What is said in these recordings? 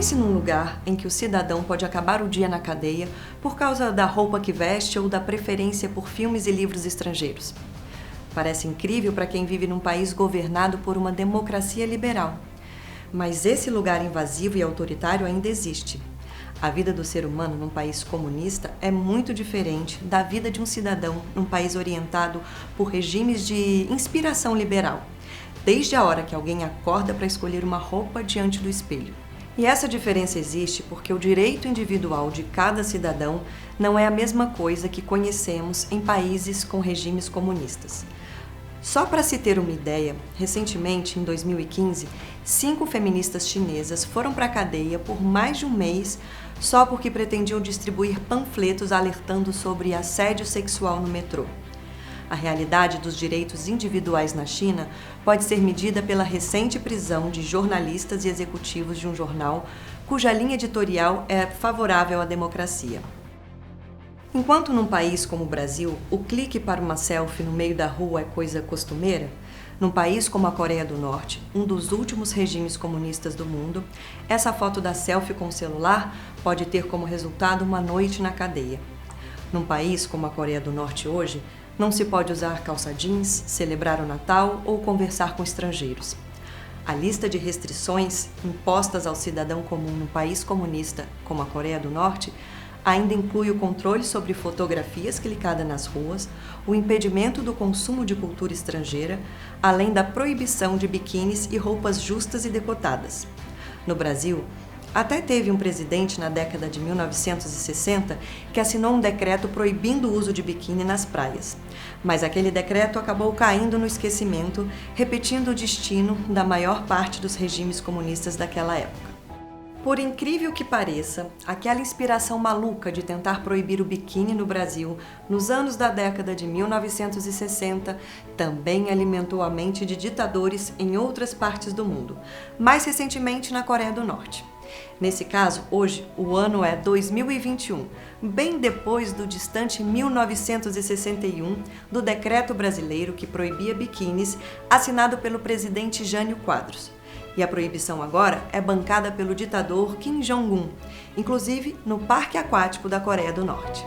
Pense num lugar em que o cidadão pode acabar o dia na cadeia por causa da roupa que veste ou da preferência por filmes e livros estrangeiros. Parece incrível para quem vive num país governado por uma democracia liberal. Mas esse lugar invasivo e autoritário ainda existe. A vida do ser humano num país comunista é muito diferente da vida de um cidadão num país orientado por regimes de inspiração liberal, desde a hora que alguém acorda para escolher uma roupa diante do espelho. E essa diferença existe porque o direito individual de cada cidadão não é a mesma coisa que conhecemos em países com regimes comunistas. Só para se ter uma ideia, recentemente, em 2015, 5 feministas chinesas foram para a cadeia por mais de um mês só porque pretendiam distribuir panfletos alertando sobre assédio sexual no metrô. A realidade dos direitos individuais na China pode ser medida pela recente prisão de jornalistas e executivos de um jornal cuja linha editorial é favorável à democracia. Enquanto num país como o Brasil, o clique para uma selfie no meio da rua é coisa costumeira, num país como a Coreia do Norte, um dos últimos regimes comunistas do mundo, essa foto da selfie com o celular pode ter como resultado uma noite na cadeia. Num país como a Coreia do Norte hoje, não se pode usar calça jeans, celebrar o Natal ou conversar com estrangeiros. A lista de restrições impostas ao cidadão comum num país comunista como a Coreia do Norte ainda inclui o controle sobre fotografias clicadas nas ruas, o impedimento do consumo de cultura estrangeira, além da proibição de biquínis e roupas justas e decotadas. No Brasil, até teve um presidente na década de 1960 que assinou um decreto proibindo o uso de biquíni nas praias. Mas aquele decreto acabou caindo no esquecimento, repetindo o destino da maior parte dos regimes comunistas daquela época. Por incrível que pareça, aquela inspiração maluca de tentar proibir o biquíni no Brasil nos anos da década de 1960 também alimentou a mente de ditadores em outras partes do mundo, mais recentemente na Coreia do Norte. Nesse caso, hoje, o ano é 2021, bem depois do distante 1961, do decreto brasileiro que proibia biquínis, assinado pelo presidente Jânio Quadros. E a proibição agora é bancada pelo ditador Kim Jong-un, inclusive no Parque Aquático da Coreia do Norte.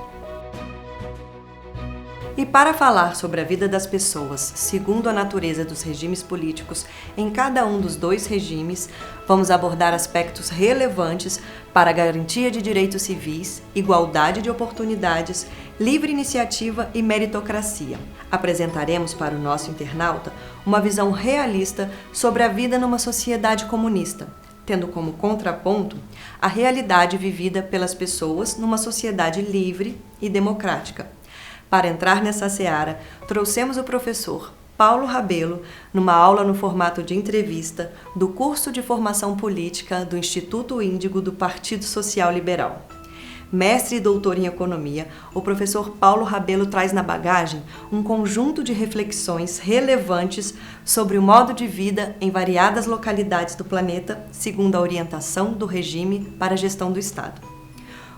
E para falar sobre a vida das pessoas, segundo a natureza dos regimes políticos em cada um dos dois regimes, vamos abordar aspectos relevantes para a garantia de direitos civis, igualdade de oportunidades, livre iniciativa e meritocracia. Apresentaremos para o nosso internauta uma visão realista sobre a vida numa sociedade comunista, tendo como contraponto a realidade vivida pelas pessoas numa sociedade livre e democrática. Para entrar nessa seara, trouxemos o professor Paulo Rabelo numa aula no formato de entrevista do curso de formação política do Instituto Índigo do Partido Social Liberal. Mestre e doutor em economia, o professor Paulo Rabelo traz na bagagem um conjunto de reflexões relevantes sobre o modo de vida em variadas localidades do planeta, segundo a orientação do regime para a gestão do Estado.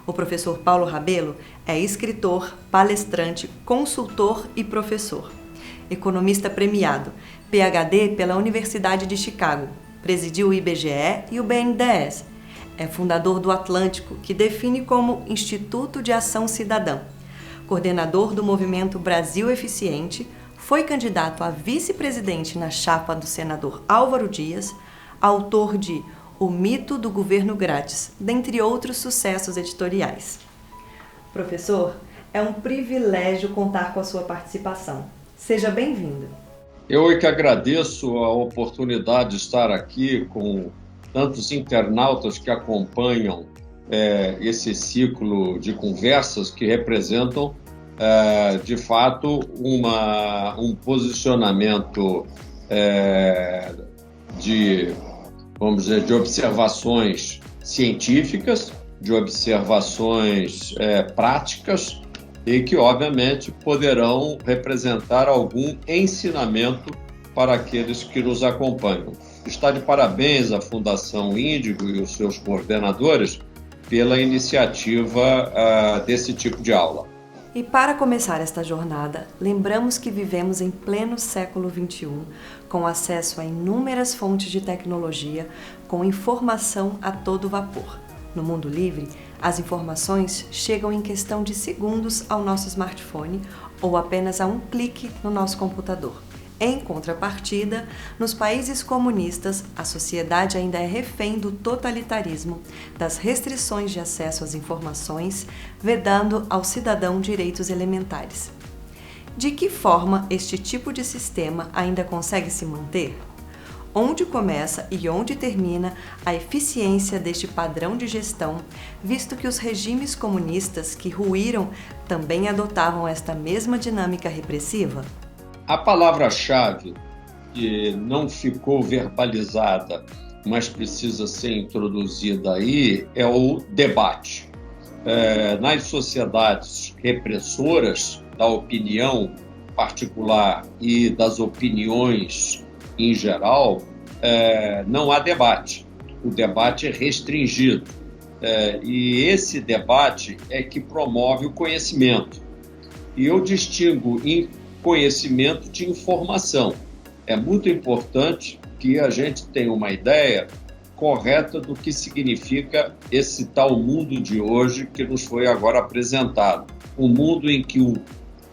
O professor Paulo Rabelo é escritor, palestrante, consultor e professor. Economista premiado, PhD pela Universidade de Chicago, presidiu o IBGE e o BNDES. É fundador do Atlântico, que define como Instituto de Ação Cidadã. Coordenador do movimento Brasil Eficiente, foi candidato a vice-presidente na chapa do senador Álvaro Dias, autor de O Mito do Governo Grátis, dentre outros sucessos editoriais. Professor, é um privilégio contar com a sua participação. Seja bem-vindo. Eu é que agradeço a oportunidade de estar aqui com tantos internautas que acompanham esse ciclo de conversas que representam, de fato, um posicionamento de observações científicas, de observações práticas e que, obviamente, poderão representar algum ensinamento para aqueles que nos acompanham. Está de parabéns a Fundação Índigo e os seus coordenadores pela iniciativa desse tipo de aula. E para começar esta jornada, lembramos que vivemos em pleno século XXI, com acesso a inúmeras fontes de tecnologia, com informação a todo vapor. No mundo livre, as informações chegam em questão de segundos ao nosso smartphone ou apenas a um clique no nosso computador. Em contrapartida, nos países comunistas, a sociedade ainda é refém do totalitarismo, das restrições de acesso às informações, vedando ao cidadão direitos elementares. De que forma este tipo de sistema ainda consegue se manter? Onde começa e onde termina a eficiência deste padrão de gestão, visto que os regimes comunistas que ruíram também adotavam esta mesma dinâmica repressiva? A palavra-chave que não ficou verbalizada, mas precisa ser introduzida aí, é o debate. Nas sociedades repressoras da opinião particular e das opiniões em geral, não há debate. O debate é restringido. E esse debate é que promove o conhecimento. E eu distingo conhecimento de informação. É muito importante que a gente tenha uma ideia correta do que significa esse tal mundo de hoje que nos foi agora apresentado. Um mundo em que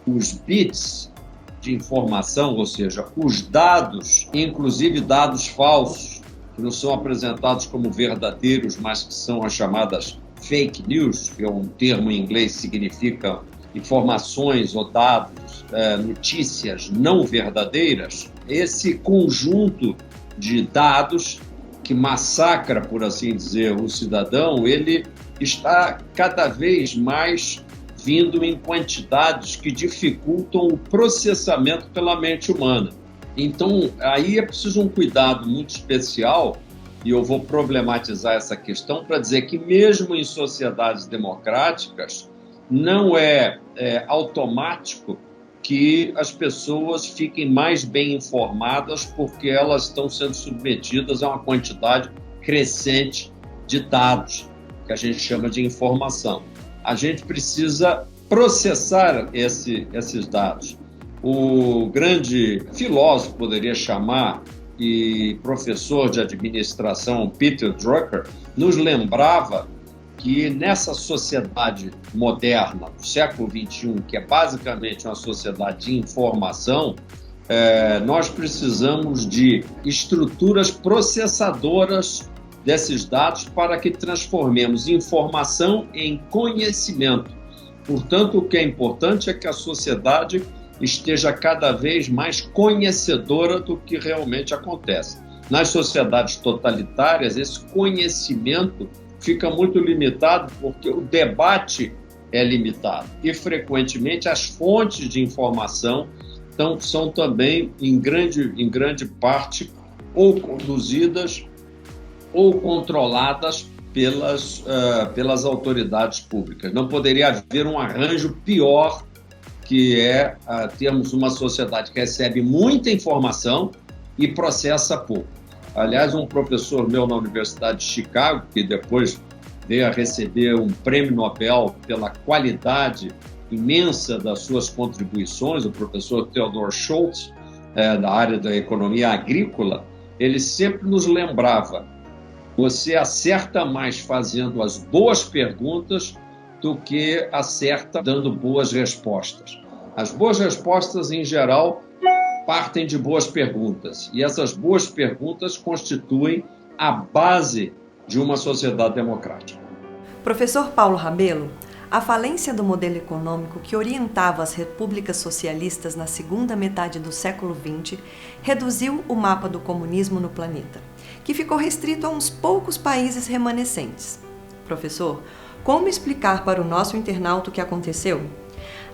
os bits de informação, ou seja, os dados, inclusive dados falsos, que não são apresentados como verdadeiros, mas que são as chamadas fake news, que é um termo em inglês que significa informações ou dados, notícias não verdadeiras, esse conjunto de dados que massacra, por assim dizer, o cidadão, ele está cada vez mais vindo em quantidades que dificultam o processamento pela mente humana. Então, aí é preciso um cuidado muito especial, e eu vou problematizar essa questão para dizer que mesmo em sociedades democráticas, não é automático que as pessoas fiquem mais bem informadas porque elas estão sendo submetidas a uma quantidade crescente de dados, que a gente chama de informação. A gente precisa processar esses dados. O grande filósofo, poderia chamar, e professor de administração, Peter Drucker, nos lembrava que nessa sociedade moderna, do século XXI, que é basicamente uma sociedade de informação, nós precisamos de estruturas processadoras desses dados para que transformemos informação em conhecimento. Portanto, o que é importante é que a sociedade esteja cada vez mais conhecedora do que realmente acontece. Nas sociedades totalitárias, esse conhecimento fica muito limitado porque o debate é limitado e, frequentemente, as fontes de informação são também, em grande parte, ou conduzidas ou controladas pelas autoridades públicas. Não poderia haver um arranjo pior, que é termos uma sociedade que recebe muita informação e processa pouco. Aliás, um professor meu na Universidade de Chicago, que depois veio a receber um prêmio Nobel pela qualidade imensa das suas contribuições, o professor Theodore Schultz, da área da economia agrícola, ele sempre nos lembrava: você acerta mais fazendo as boas perguntas do que acerta dando boas respostas. As boas respostas, em geral, partem de boas perguntas, e essas boas perguntas constituem a base de uma sociedade democrática. Professor Paulo Rabelo, a falência do modelo econômico que orientava as repúblicas socialistas na segunda metade do século XX reduziu o mapa do comunismo no planeta, que ficou restrito a uns poucos países remanescentes. Professor, como explicar para o nosso internauta o que aconteceu?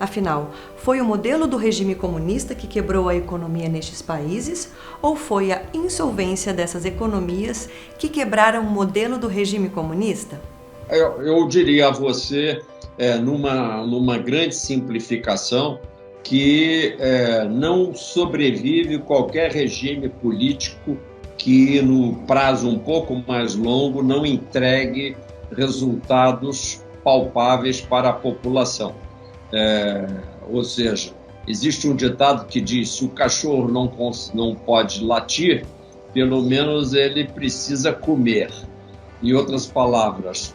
Afinal, foi o modelo do regime comunista que quebrou a economia nestes países ou foi a insolvência dessas economias que quebraram o modelo do regime comunista? Eu diria a você, numa grande simplificação, que não sobrevive qualquer regime político que, no prazo um pouco mais longo, não entregue resultados palpáveis para a população. Ou seja, existe um ditado que diz: se o cachorro não pode latir, pelo menos ele precisa comer. Em outras palavras,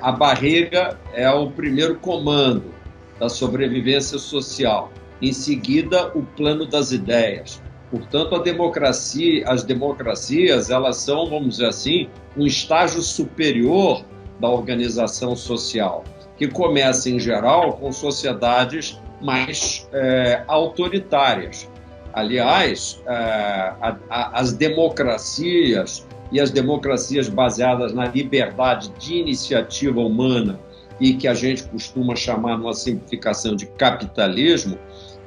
a barriga é o primeiro comando da sobrevivência social. Em seguida, o plano das ideias. Portanto, as democracias, elas são, vamos dizer assim, um estágio superior da organização social, que começa, em geral, com sociedades mais autoritárias. Aliás, as democracias e as democracias baseadas na liberdade de iniciativa humana e que a gente costuma chamar, numa simplificação, de capitalismo,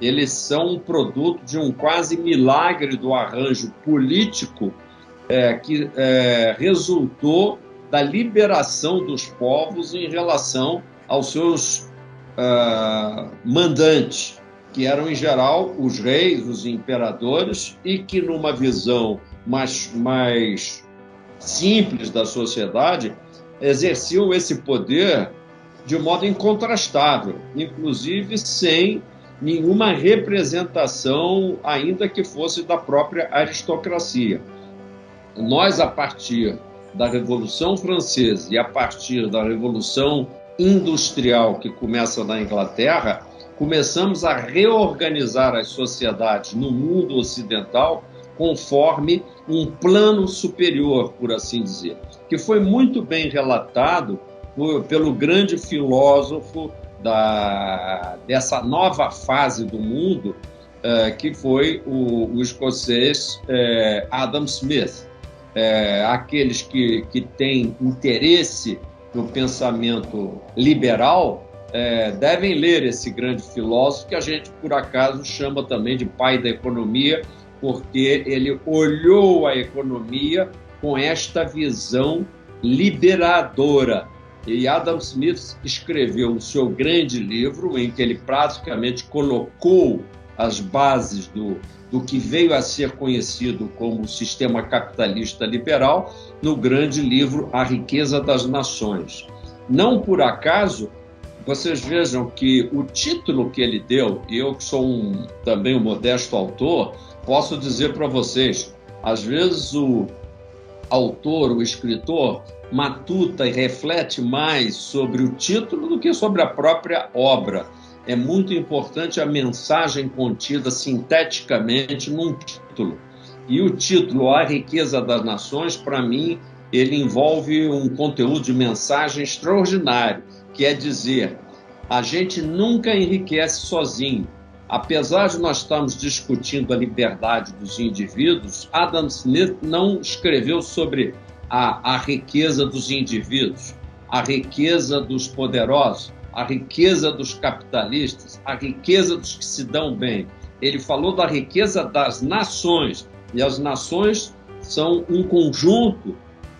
eles são um produto de um quase milagre do arranjo político que resultou da liberação dos povos em relação aos seus mandantes, que eram, em geral, os reis, os imperadores, e que, numa visão mais simples da sociedade, exerciam esse poder de modo incontrastável, inclusive sem nenhuma representação, ainda que fosse da própria aristocracia. Nós, a partir da Revolução Francesa e a partir da Revolução Industrial, que começa na Inglaterra, começamos a reorganizar as sociedades no mundo ocidental conforme um plano superior, por assim dizer, que foi muito bem relatado pelo grande filósofo dessa nova fase do mundo, que foi o escocês Adam Smith. Aqueles que têm interesse no pensamento liberal devem ler esse grande filósofo, que a gente, por acaso, chama também de pai da economia, porque ele olhou a economia com esta visão liberadora. E Adam Smith escreveu o seu grande livro, em que ele praticamente colocou as bases do que veio a ser conhecido como o sistema capitalista liberal, no grande livro A Riqueza das Nações. Não por acaso, vocês vejam que o título que ele deu, e eu que sou também um modesto autor, posso dizer para vocês, às vezes o autor, o escritor, matuta e reflete mais sobre o título do que sobre a própria obra. É muito importante a mensagem contida sinteticamente num título. E o título, A Riqueza das Nações, para mim, ele envolve um conteúdo de mensagem extraordinário, que é dizer: a gente nunca enriquece sozinho. Apesar de nós estarmos discutindo a liberdade dos indivíduos, Adam Smith não escreveu sobre a riqueza dos indivíduos, a riqueza dos poderosos, a riqueza dos capitalistas, a riqueza dos que se dão bem. Ele falou da riqueza das nações, e as nações são um conjunto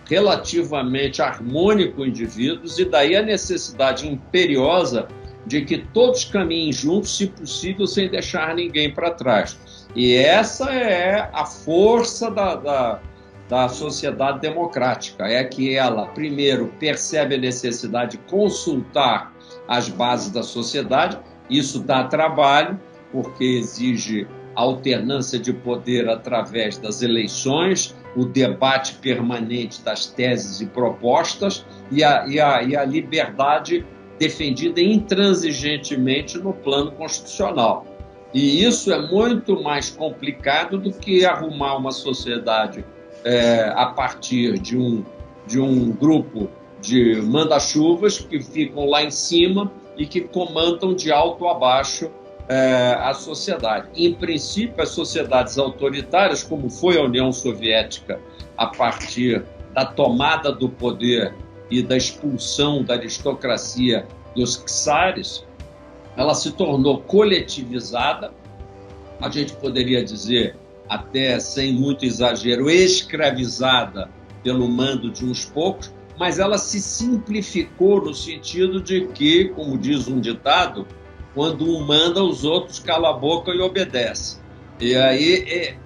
relativamente harmônico de indivíduos, e daí a necessidade imperiosa de que todos caminhem juntos, se possível, sem deixar ninguém para trás. E essa é a força da sociedade democrática, é que ela, primeiro, percebe a necessidade de consultar as bases da sociedade. Isso dá trabalho, porque exige alternância de poder através das eleições, o debate permanente das teses e propostas e a liberdade defendida intransigentemente no plano constitucional. E isso é muito mais complicado do que arrumar uma sociedade a partir de um grupo de manda-chuvas que ficam lá em cima e que comandam de alto a baixo a sociedade. Em princípio, as sociedades autoritárias, como foi a União Soviética a partir da tomada do poder e da expulsão da aristocracia dos czares, ela se tornou coletivizada, a gente poderia dizer, até sem muito exagero, escravizada pelo mando de uns poucos, mas ela se simplificou no sentido de que, como diz um ditado, quando um manda, os outros calam a boca e obedecem. E aí,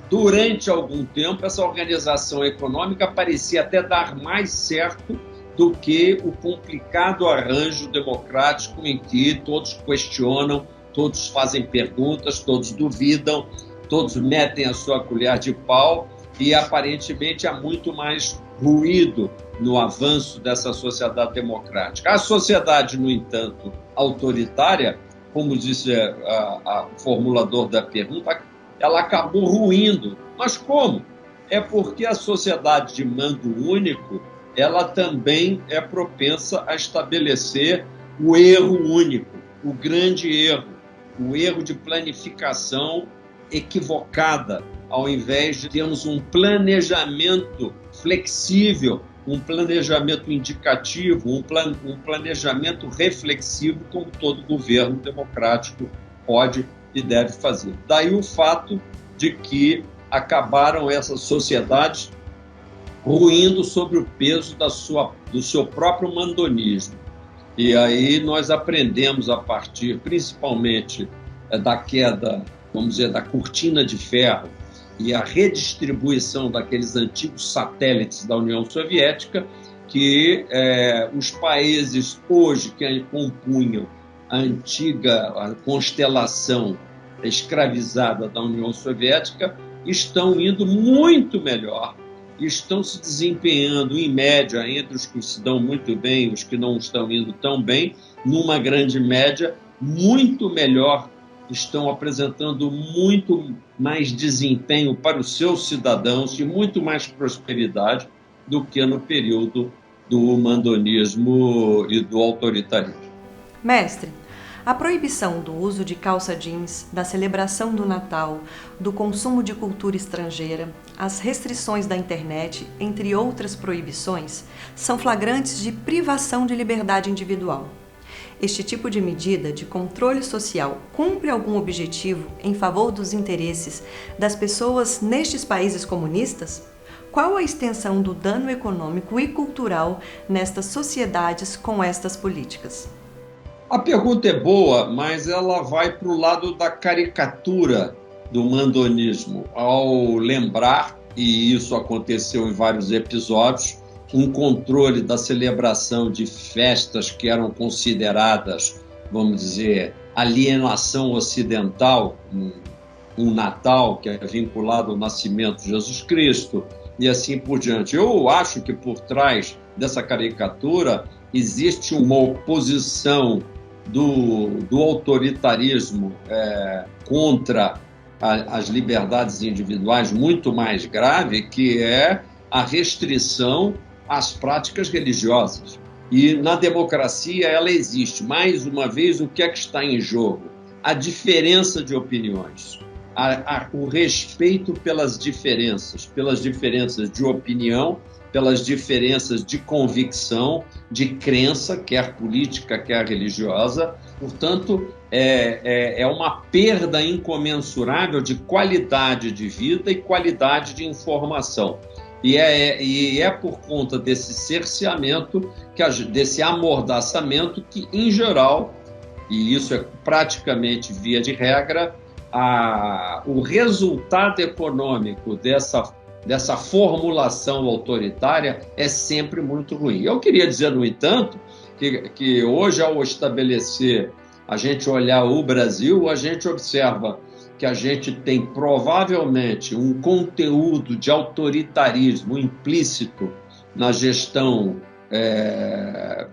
durante algum tempo, essa organização econômica parecia até dar mais certo do que o complicado arranjo democrático em que todos questionam, todos fazem perguntas, todos duvidam, todos metem a sua colher de pau e aparentemente há muito mais ruído no avanço dessa sociedade democrática. A sociedade, no entanto, autoritária, como disse o formulador da pergunta, ela acabou ruindo. Mas como? É porque a sociedade de mando único, ela também é propensa a estabelecer o erro único, o grande erro, o erro de planificação equivocada, ao invés de termos um planejamento flexível, um planejamento indicativo, um planejamento reflexivo, como todo governo democrático pode e deve fazer. Daí o fato de que acabaram essas sociedades ruindo sobre o peso do seu próprio mandonismo. E aí nós aprendemos a partir, principalmente, da queda, vamos dizer, da cortina de ferro e a redistribuição daqueles antigos satélites da União Soviética, que os países hoje que compunham a antiga constelação escravizada da União Soviética estão indo muito melhor, estão se desempenhando, em média, entre os que se dão muito bem e os que não estão indo tão bem, numa grande média, muito melhor, estão apresentando muito mais desempenho para os seus cidadãos e muito mais prosperidade do que no período do mandonismo e do autoritarismo. Mestre, a proibição do uso de calça jeans, da celebração do Natal, do consumo de cultura estrangeira, as restrições da internet, entre outras proibições, são flagrantes de privação de liberdade individual. Este tipo de medida de controle social cumpre algum objetivo em favor dos interesses das pessoas nestes países comunistas? Qual a extensão do dano econômico e cultural nestas sociedades com estas políticas? A pergunta é boa, mas ela vai para o lado da caricatura do mandonismo, ao lembrar, e isso aconteceu em vários episódios, um controle da celebração de festas que eram consideradas, vamos dizer, alienação ocidental, um Natal que é vinculado ao nascimento de Jesus Cristo, e assim por diante. Eu acho que por trás dessa caricatura existe uma oposição do autoritarismo contra as liberdades individuais muito mais grave, que é a restrição às práticas religiosas. E na democracia ela existe. Mais uma vez, o que é que está em jogo? A diferença de opiniões, o respeito pelas diferenças de opinião, pelas diferenças de convicção, de crença, quer política, quer religiosa. Portanto, é uma perda incomensurável de qualidade de vida e qualidade de informação. E é por conta desse cerceamento, desse amordaçamento, que, em geral, e isso é praticamente via de regra, o resultado econômico dessa formulação autoritária é sempre muito ruim. Eu queria dizer, no entanto, que hoje, ao estabelecer, a gente olhar o Brasil, a gente observa que a gente tem provavelmente um conteúdo de autoritarismo implícito na gestão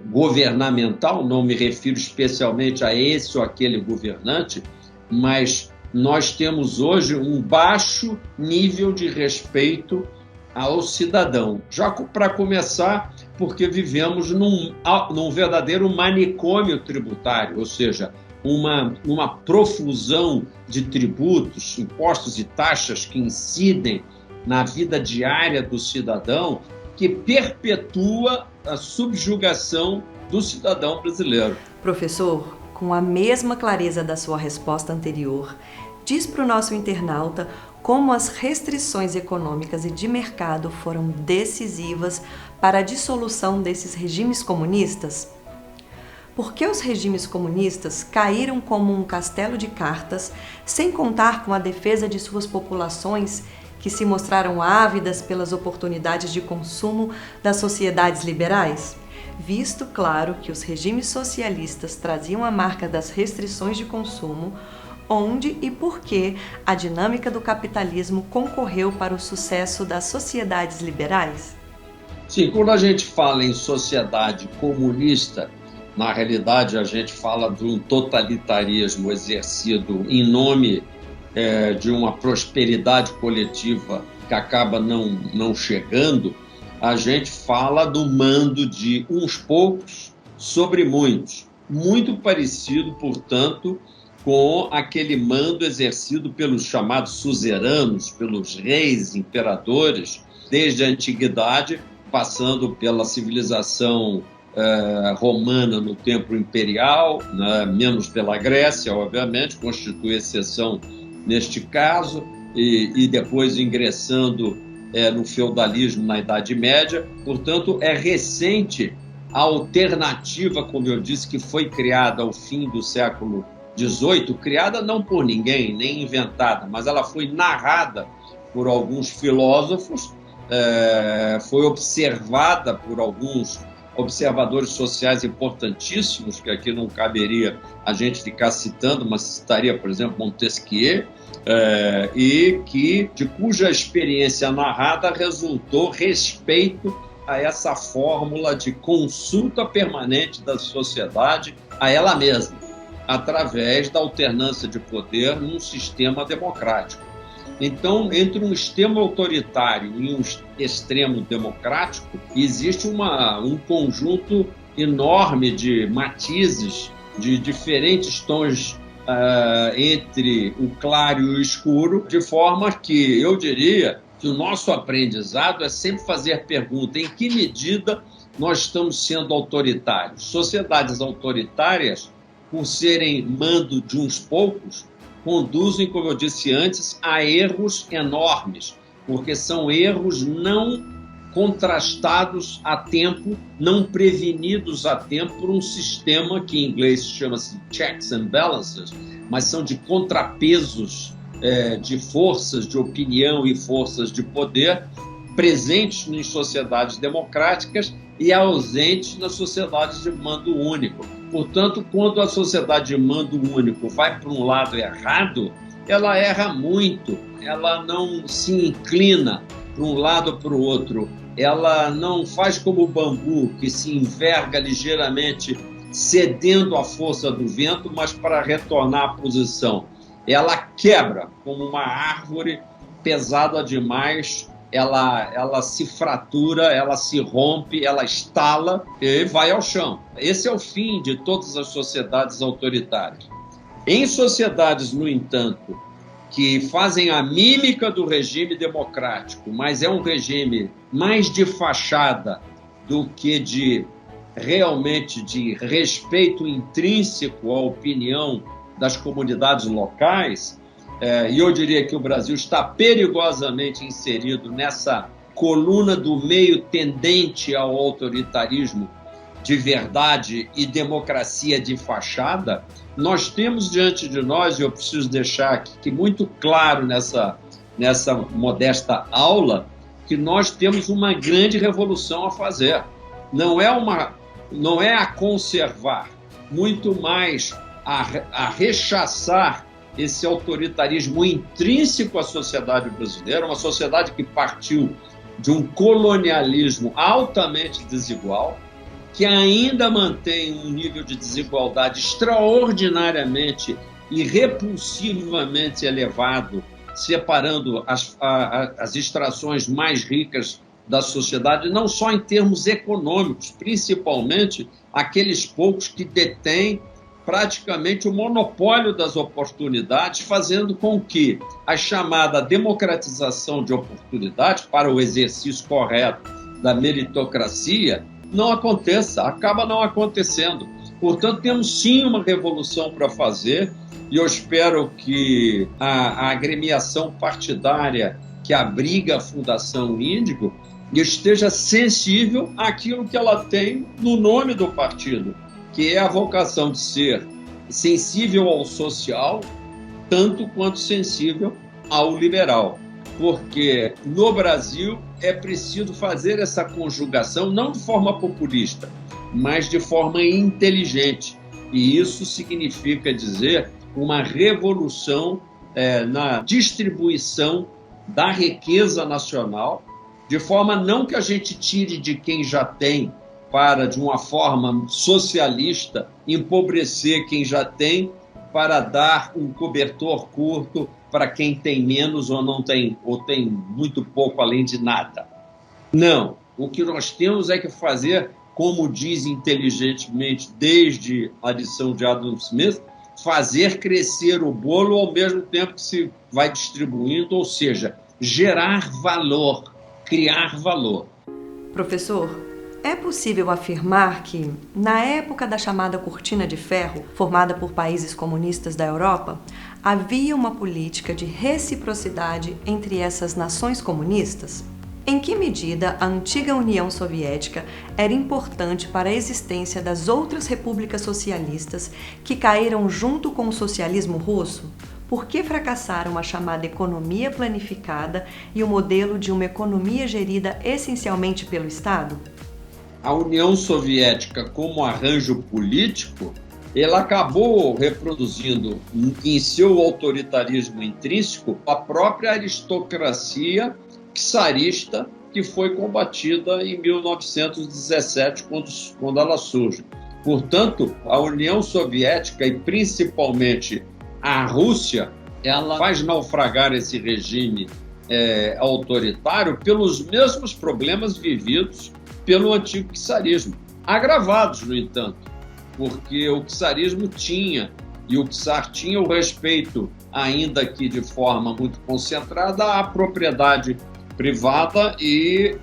governamental. Não me refiro especialmente a esse ou aquele governante, mas nós temos hoje um baixo nível de respeito ao cidadão. Já para começar, porque vivemos num verdadeiro manicômio tributário, ou seja, uma profusão de tributos, impostos e taxas que incidem na vida diária do cidadão, que perpetua a subjugação do cidadão brasileiro. Professor, com a mesma clareza da sua resposta anterior, diz para o nosso internauta como as restrições econômicas e de mercado foram decisivas para a dissolução desses regimes comunistas? Por que os regimes comunistas caíram como um castelo de cartas, sem contar com a defesa de suas populações, que se mostraram ávidas pelas oportunidades de consumo das sociedades liberais? visto, claro, que os regimes socialistas traziam a marca das restrições de consumo, onde e por que a dinâmica do capitalismo concorreu para o sucesso das sociedades liberais? Sim, quando a gente fala em sociedade comunista, na realidade a gente fala de um totalitarismo exercido em nome de uma prosperidade coletiva que acaba não chegando. A gente fala do mando de uns poucos sobre muitos, muito parecido, portanto, com aquele mando exercido pelos chamados suzeranos, pelos reis, imperadores, desde a antiguidade, passando pela civilização romana no tempo imperial, né, menos pela Grécia, obviamente, constitui exceção neste caso, e depois ingressando no feudalismo na Idade Média. Portanto, é recente a alternativa, como eu disse, que foi criada ao fim do século XVIII, criada não por ninguém, nem inventada, mas ela foi narrada por alguns filósofos, foi observada por alguns observadores sociais importantíssimos, que aqui não caberia a gente ficar citando, mas citaria, por exemplo, Montesquieu, e de cuja experiência narrada resultou respeito a essa fórmula de consulta permanente da sociedade a ela mesma, através da alternância de poder num sistema democrático. Então, entre um extremo autoritário e um extremo democrático, existe um conjunto enorme de matizes, de diferentes tons entre o claro e o escuro, de forma que eu diria que o nosso aprendizado é sempre fazer a pergunta: em que medida nós estamos sendo autoritários? Sociedades autoritárias, por serem mando de uns poucos, conduzem, como eu disse antes, a erros enormes, porque são erros não contrastados a tempo, não prevenidos a tempo por um sistema que em inglês chama-se checks and balances, mas são de contrapesos de forças de opinião e forças de poder presentes em sociedades democráticas e ausentes nas sociedades de mando único. Portanto, quando a sociedade de mando único vai para um lado errado, ela erra muito, ela não se inclina para um lado ou para o outro, ela não faz como o bambu, que se enverga ligeiramente, cedendo à força do vento, mas para retornar à posição. Ela quebra como uma árvore pesada demais, ela se fratura, ela se rompe, ela estala e vai ao chão. Esse é o fim de todas as sociedades autoritárias. Em sociedades, no entanto, que fazem a mímica do regime democrático, mas é um regime mais de fachada do que realmente de respeito intrínseco à opinião das comunidades locais, e eu diria que o Brasil está perigosamente inserido nessa coluna do meio tendente ao autoritarismo de verdade e democracia de fachada. Nós temos diante de nós, e eu preciso deixar aqui muito claro nessa modesta aula, que nós temos uma grande revolução a fazer. Não é a conservar, muito mais a rechaçar esse autoritarismo intrínseco à sociedade brasileira, uma sociedade que partiu de um colonialismo altamente desigual, que ainda mantém um nível de desigualdade extraordinariamente e repulsivamente elevado, separando as extrações mais ricas da sociedade, não só em termos econômicos, principalmente aqueles poucos que detêm praticamente o monopólio das oportunidades, fazendo com que a chamada democratização de oportunidades para o exercício correto da meritocracia não aconteça, acaba não acontecendo. Portanto, temos sim uma revolução para fazer, e eu espero que a agremiação partidária que abriga a Fundação Índigo esteja sensível àquilo que ela tem no nome do partido, que é a vocação de ser sensível ao social, tanto quanto sensível ao liberal. Porque no Brasil é preciso fazer essa conjugação, não de forma populista, mas de forma inteligente. E isso significa dizer uma revolução na distribuição da riqueza nacional, de forma não que a gente tire de quem já tem para, de uma forma socialista, empobrecer quem já tem para dar um cobertor curto para quem tem menos ou não tem, ou tem muito pouco além de nada. Não, o que nós temos é que fazer, como diz inteligentemente desde a lição de Adam Smith, fazer crescer o bolo ao mesmo tempo que se vai distribuindo, ou seja, gerar valor, criar valor. Professor, é possível afirmar que, na época da chamada Cortina de Ferro, formada por países comunistas da Europa, havia uma política de reciprocidade entre essas nações comunistas? Em que medida a antiga União Soviética era importante para a existência das outras repúblicas socialistas que caíram junto com o socialismo russo? Por que fracassaram a chamada economia planificada e o modelo de uma economia gerida essencialmente pelo Estado? A União Soviética, como arranjo político, ela acabou reproduzindo em seu autoritarismo intrínseco a própria aristocracia czarista que foi combatida em 1917, quando ela surge. Portanto, a União Soviética e principalmente a Rússia, ela faz naufragar esse regime autoritário pelos mesmos problemas vividos pelo antigo czarismo, agravados, no entanto, porque o czarismo tinha, e o czar tinha o respeito, ainda que de forma muito concentrada, à propriedade privada e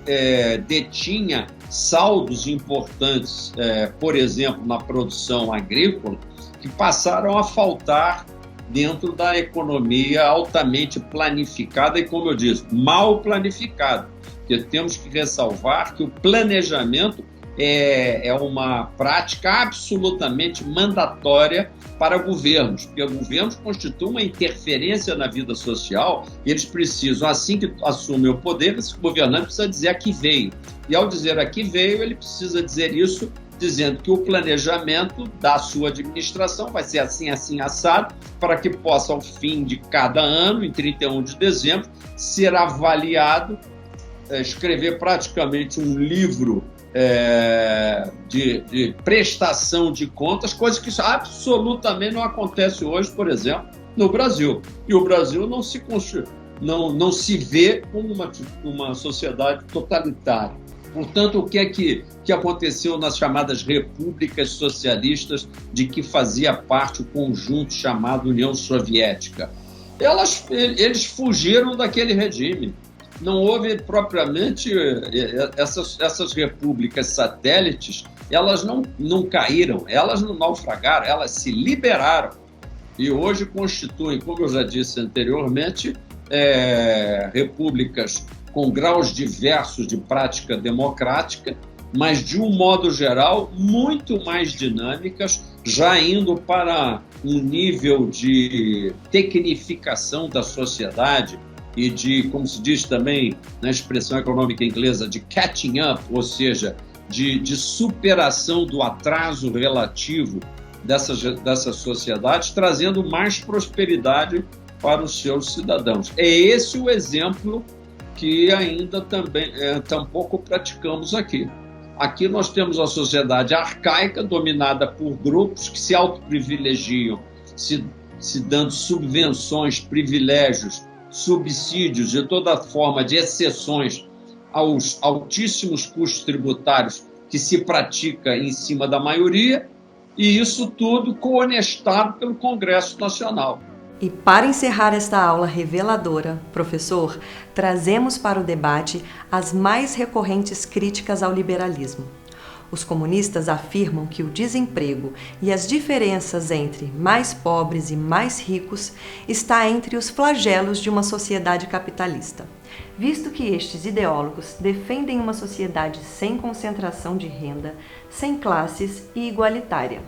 detinha saldos importantes, por exemplo, na produção agrícola, que passaram a faltar dentro da economia altamente planificada e, como eu disse, mal planificada. Porque temos que ressalvar que o planejamento é uma prática absolutamente mandatória para governos, porque governos constituem uma interferência na vida social e eles precisam, assim que assumem o poder, esse governante precisa dizer aqui veio. E ao dizer aqui veio, ele precisa dizer isso dizendo que o planejamento da sua administração vai ser assim, assim, assado, para que possa, ao fim de cada ano, em 31 de dezembro, ser avaliado, escrever praticamente um livro de prestação de contas, coisa que absolutamente não acontece hoje, por exemplo, no Brasil. E o Brasil não se vê como uma sociedade totalitária. Portanto, o que é que aconteceu nas chamadas repúblicas socialistas de que fazia parte o conjunto chamado União Soviética? Eles fugiram daquele regime. Não houve propriamente essas repúblicas satélites, elas não caíram, elas não naufragaram, elas se liberaram. E hoje constituem, como eu já disse anteriormente, repúblicas com graus diversos de prática democrática, mas, de um modo geral, muito mais dinâmicas, já indo para um nível de tecnificação da sociedade e de, como se diz também na expressão econômica inglesa, de catching up, ou seja, de superação do atraso relativo dessas sociedades, trazendo mais prosperidade para os seus cidadãos. É esse o exemplo que ainda também tampouco praticamos aqui. Aqui nós temos a sociedade arcaica, dominada por grupos que se autoprivilegiam, se dando subvenções, privilégios, subsídios e toda forma de exceções aos altíssimos custos tributários que se pratica em cima da maioria, e isso tudo coonestado pelo Congresso Nacional. E para encerrar esta aula reveladora, professor, trazemos para o debate as mais recorrentes críticas ao liberalismo. Os comunistas afirmam que o desemprego e as diferenças entre mais pobres e mais ricos está entre os flagelos de uma sociedade capitalista, visto que estes ideólogos defendem uma sociedade sem concentração de renda, sem classes e igualitária.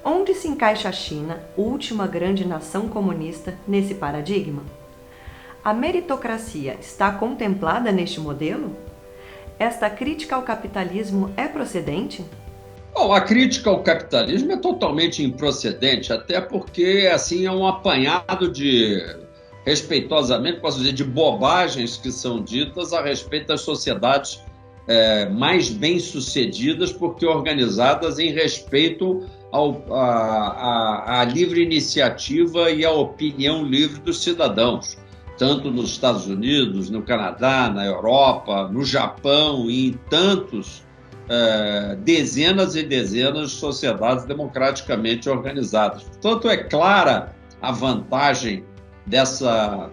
Onde se encaixa a China, última grande nação comunista, nesse paradigma? A meritocracia está contemplada neste modelo? Esta crítica ao capitalismo é procedente? Bom, a crítica ao capitalismo é totalmente improcedente, até porque assim é um apanhado de, respeitosamente, posso dizer, de bobagens que são ditas a respeito das sociedades mais bem-sucedidas, porque organizadas em respeito à livre iniciativa e à opinião livre dos cidadãos, tanto nos Estados Unidos, no Canadá, na Europa, no Japão e em tantos dezenas e dezenas de sociedades democraticamente organizadas. Portanto, é clara a vantagem dessa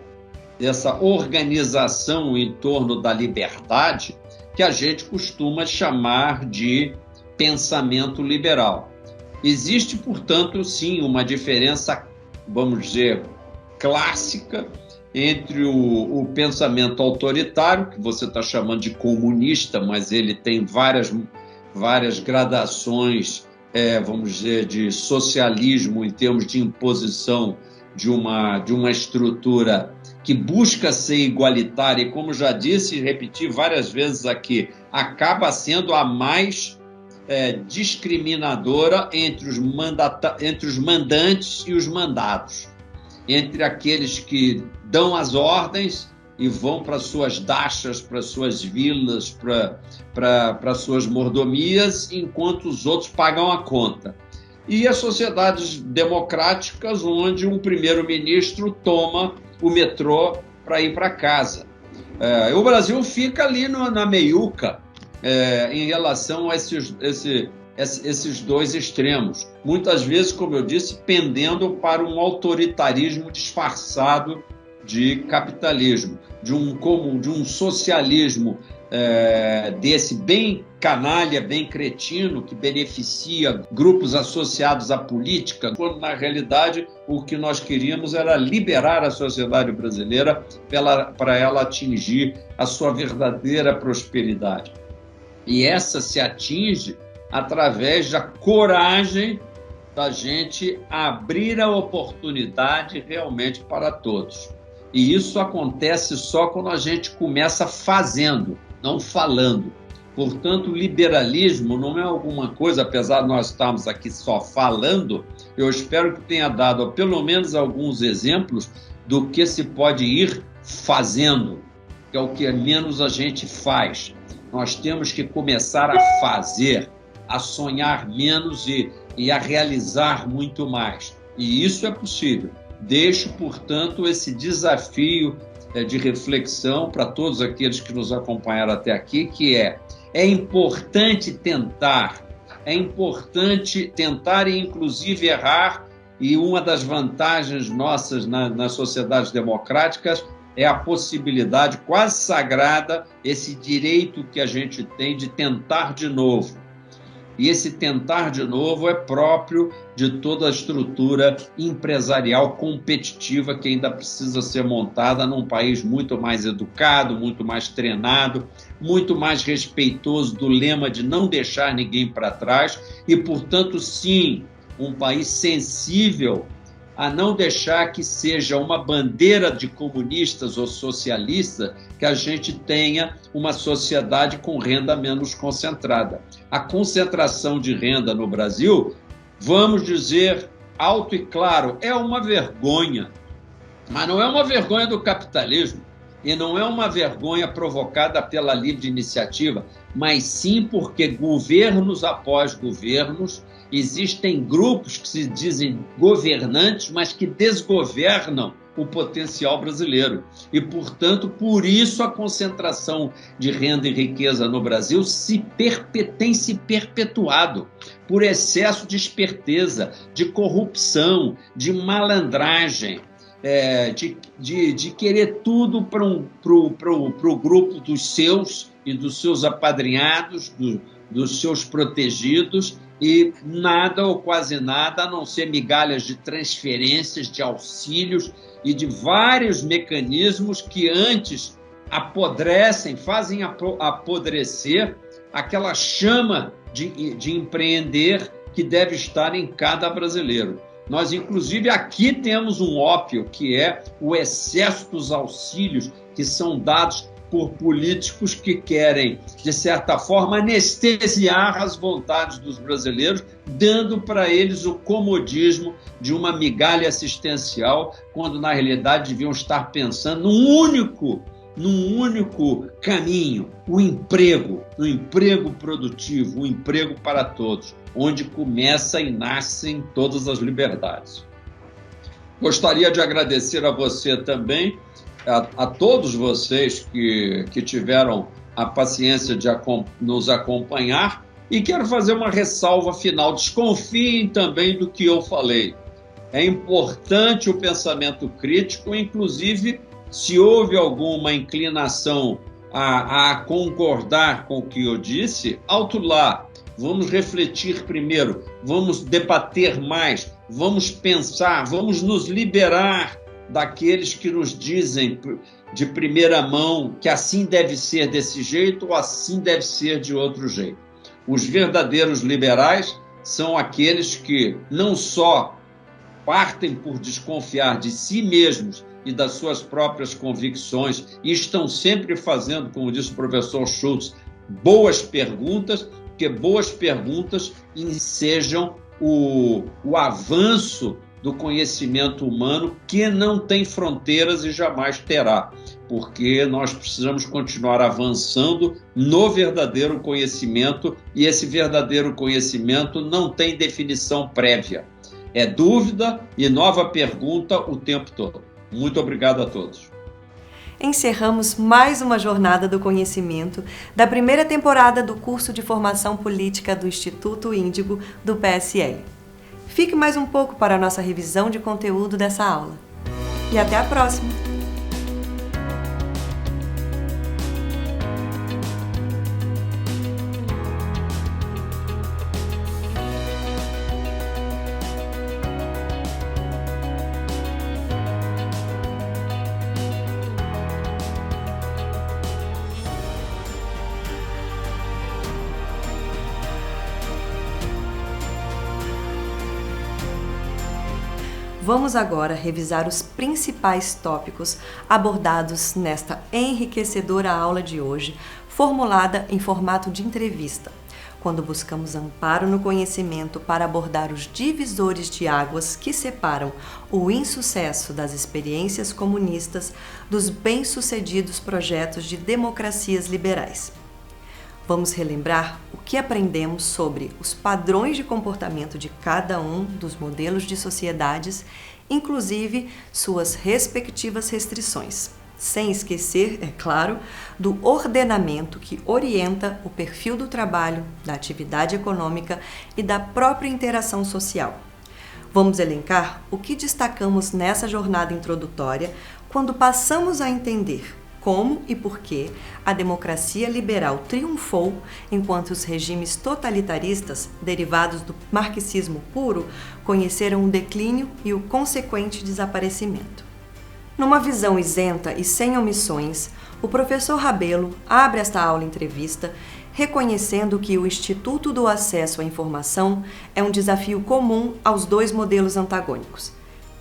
organização em torno da liberdade, que a gente costuma chamar de pensamento liberal. Existe, portanto, sim, uma diferença, vamos dizer, clássica entre o pensamento autoritário, que você está chamando de comunista, mas ele tem várias gradações, vamos dizer, de socialismo em termos de imposição de uma estrutura que busca ser igualitária e, como já disse e repeti várias vezes aqui, acaba sendo a mais discriminadora entre os mandantes e os mandados, entre aqueles que dão as ordens e vão para suas dachas, para suas vilas, para suas mordomias, enquanto os outros pagam a conta. E as sociedades democráticas, onde um primeiro-ministro toma o metrô para ir para casa. O Brasil fica ali na meiuca em relação a esses dois extremos. Muitas vezes, como eu disse, pendendo para um autoritarismo disfarçado de capitalismo, de um socialismo desse bem canalha, bem cretino, que beneficia grupos associados à política, quando na realidade o que nós queríamos era liberar a sociedade brasileira para ela atingir a sua verdadeira prosperidade. E essa se atinge através da coragem da gente abrir a oportunidade realmente para todos. E isso acontece só quando a gente começa fazendo, não falando. Portanto, o liberalismo não é alguma coisa, apesar de nós estarmos aqui só falando, eu espero que tenha dado pelo menos alguns exemplos do que se pode ir fazendo, que é o que menos a gente faz. Nós temos que começar a fazer, a sonhar menos e a realizar muito mais. E isso é possível. Deixo, portanto, esse desafio de reflexão para todos aqueles que nos acompanharam até aqui, que é importante tentar e inclusive errar, e uma das vantagens nossas nas sociedades democráticas é a possibilidade quase sagrada, esse direito que a gente tem de tentar de novo. E esse tentar de novo é próprio de toda a estrutura empresarial competitiva que ainda precisa ser montada num país muito mais educado, muito mais treinado, muito mais respeitoso do lema de não deixar ninguém para trás e, portanto, sim, um país sensível a não deixar que seja uma bandeira de comunistas ou socialistas que a gente tenha uma sociedade com renda menos concentrada. A concentração de renda no Brasil, vamos dizer alto e claro, é uma vergonha, mas não é uma vergonha do capitalismo e não é uma vergonha provocada pela livre iniciativa, mas sim porque governos após governos existem grupos que se dizem governantes, mas que desgovernam o potencial brasileiro. E, portanto, por isso a concentração de renda e riqueza no Brasil tem se perpetuado por excesso de esperteza, de corrupção, de malandragem, de querer tudo para o grupo dos seus e dos seus apadrinhados, dos seus protegidos, e nada ou quase nada, a não ser migalhas de transferências, de auxílios e de vários mecanismos que antes apodrecem, fazem apodrecer aquela chama de empreender que deve estar em cada brasileiro. Nós, inclusive, aqui temos um ópio, que é o excesso dos auxílios que são dados por políticos que querem, de certa forma, anestesiar as vontades dos brasileiros, dando para eles o comodismo de uma migalha assistencial, quando na realidade deviam estar pensando num único caminho, o emprego, um emprego produtivo, um emprego para todos, onde começa e nascem todas as liberdades. Gostaria de agradecer a você também, a todos vocês que tiveram a paciência de nos acompanhar, e quero fazer uma ressalva final. Desconfiem também do que eu falei. É importante o pensamento crítico, inclusive se houve alguma inclinação a concordar com o que eu disse, alto lá. Vamos refletir primeiro, vamos debater mais, vamos pensar, vamos nos liberar daqueles que nos dizem de primeira mão que assim deve ser desse jeito ou assim deve ser de outro jeito. Os verdadeiros liberais são aqueles que não só partem por desconfiar de si mesmos e das suas próprias convicções e estão sempre fazendo, como disse o professor Schultz, boas perguntas, que boas perguntas ensejam o avanço do conhecimento humano, que não tem fronteiras e jamais terá, porque nós precisamos continuar avançando no verdadeiro conhecimento, e esse verdadeiro conhecimento não tem definição prévia. É dúvida e nova pergunta o tempo todo. Muito obrigado a todos. Encerramos mais uma jornada do conhecimento da primeira temporada do curso de formação política do Instituto Índigo do PSL. Fique mais um pouco para a nossa revisão de conteúdo dessa aula. E até a próxima! Vamos agora revisar os principais tópicos abordados nesta enriquecedora aula de hoje, formulada em formato de entrevista, quando buscamos amparo no conhecimento para abordar os divisores de águas que separam o insucesso das experiências comunistas dos bem-sucedidos projetos de democracias liberais. Vamos relembrar o que aprendemos sobre os padrões de comportamento de cada um dos modelos de sociedades, inclusive suas respectivas restrições, sem esquecer, é claro, do ordenamento que orienta o perfil do trabalho, da atividade econômica e da própria interação social. Vamos elencar o que destacamos nessa jornada introdutória quando passamos a entender como e por que a democracia liberal triunfou enquanto os regimes totalitaristas, derivados do marxismo puro, conheceram o declínio e o consequente desaparecimento. Numa visão isenta e sem omissões, o professor Rabelo abre esta aula-entrevista reconhecendo que o Instituto do Acesso à Informação é um desafio comum aos dois modelos antagônicos.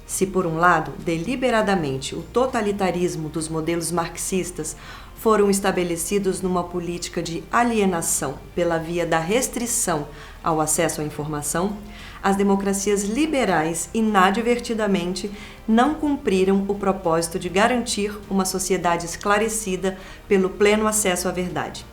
Se, por um lado, deliberadamente o totalitarismo dos modelos marxistas foram estabelecidos numa política de alienação pela via da restrição ao acesso à informação, as democracias liberais, inadvertidamente, não cumpriram o propósito de garantir uma sociedade esclarecida pelo pleno acesso à verdade.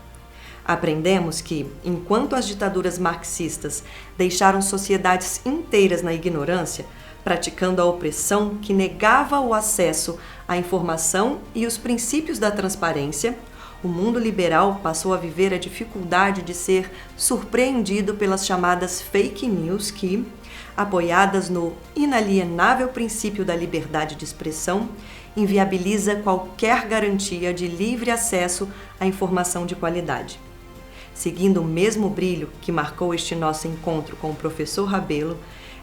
Aprendemos que, enquanto as ditaduras marxistas deixaram sociedades inteiras na ignorância, praticando a opressão que negava o acesso à informação e os princípios da transparência, o mundo liberal passou a viver a dificuldade de ser surpreendido pelas chamadas fake news que, apoiadas no inalienável princípio da liberdade de expressão, inviabiliza qualquer garantia de livre acesso à informação de qualidade. Seguindo o mesmo brilho que marcou este nosso encontro com o professor Rabelo,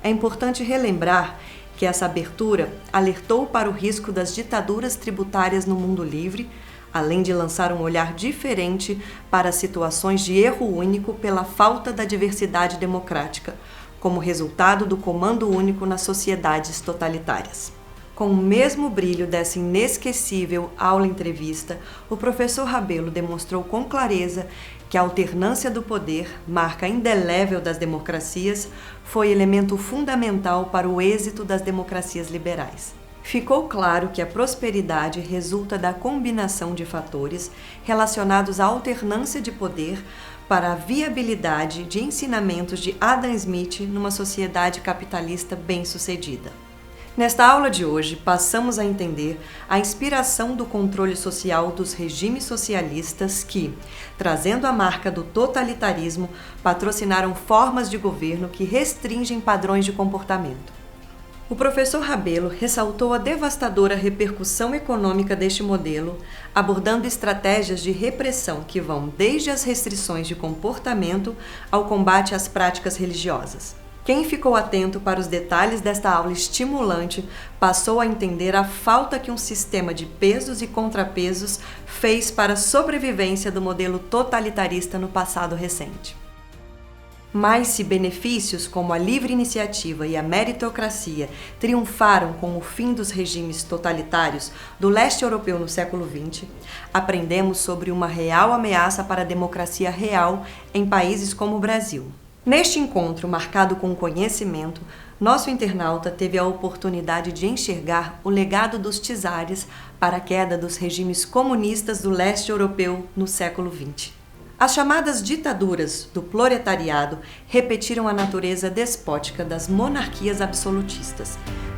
é importante relembrar que essa abertura alertou para o risco das ditaduras tributárias no mundo livre, além de lançar um olhar diferente para situações de erro único pela falta da diversidade democrática, como resultado do comando único nas sociedades totalitárias. Com o mesmo brilho dessa inesquecível aula-entrevista, o professor Rabelo demonstrou com clareza que a alternância do poder, marca indelével das democracias, foi elemento fundamental para o êxito das democracias liberais. Ficou claro que a prosperidade resulta da combinação de fatores relacionados à alternância de poder para a viabilidade de ensinamentos de Adam Smith numa sociedade capitalista bem-sucedida. Nesta aula de hoje, passamos a entender a inspiração do controle social dos regimes socialistas que, trazendo a marca do totalitarismo, patrocinaram formas de governo que restringem padrões de comportamento. O professor Rabelo ressaltou a devastadora repercussão econômica deste modelo, abordando estratégias de repressão que vão desde as restrições de comportamento ao combate às práticas religiosas. Quem ficou atento para os detalhes desta aula estimulante passou a entender a falta que um sistema de pesos e contrapesos fez para a sobrevivência do modelo totalitarista no passado recente. Mas se benefícios como a livre iniciativa e a meritocracia triunfaram com o fim dos regimes totalitários do leste europeu no século XX, aprendemos sobre uma real ameaça para a democracia real em países como o Brasil. Neste encontro marcado com conhecimento, nosso internauta teve a oportunidade de enxergar o legado dos czares para a queda dos regimes comunistas do leste europeu no século XX. As chamadas ditaduras do proletariado repetiram a natureza despótica das monarquias absolutistas,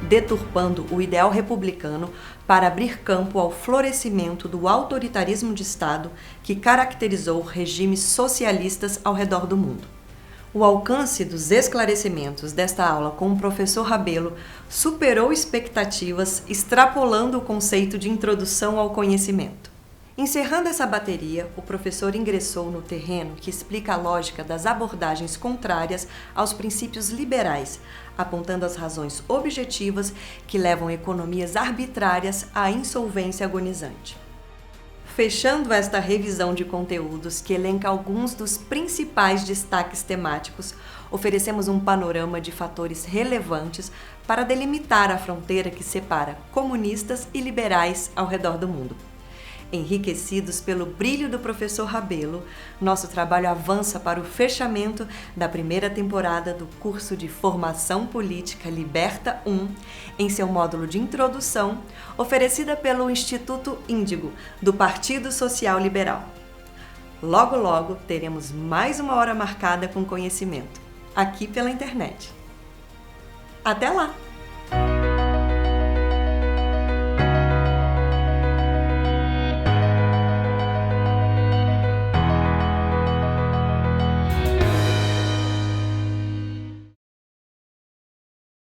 deturpando o ideal republicano para abrir campo ao florescimento do autoritarismo de Estado que caracterizou regimes socialistas ao redor do mundo. O alcance dos esclarecimentos desta aula com o professor Rabelo superou expectativas, extrapolando o conceito de introdução ao conhecimento. Encerrando essa bateria, o professor ingressou no terreno que explica a lógica das abordagens contrárias aos princípios liberais, apontando as razões objetivas que levam economias arbitrárias à insolvência agonizante. Fechando esta revisão de conteúdos que elenca alguns dos principais destaques temáticos, oferecemos um panorama de fatores relevantes para delimitar a fronteira que separa comunistas e liberais ao redor do mundo. Enriquecidos pelo brilho do professor Rabelo, nosso trabalho avança para o fechamento da primeira temporada do curso de Formação Política Liberta 1, em seu módulo de introdução, oferecida pelo Instituto Índigo, do Partido Social Liberal. Logo, logo, teremos mais uma hora marcada com conhecimento, aqui pela internet. Até lá!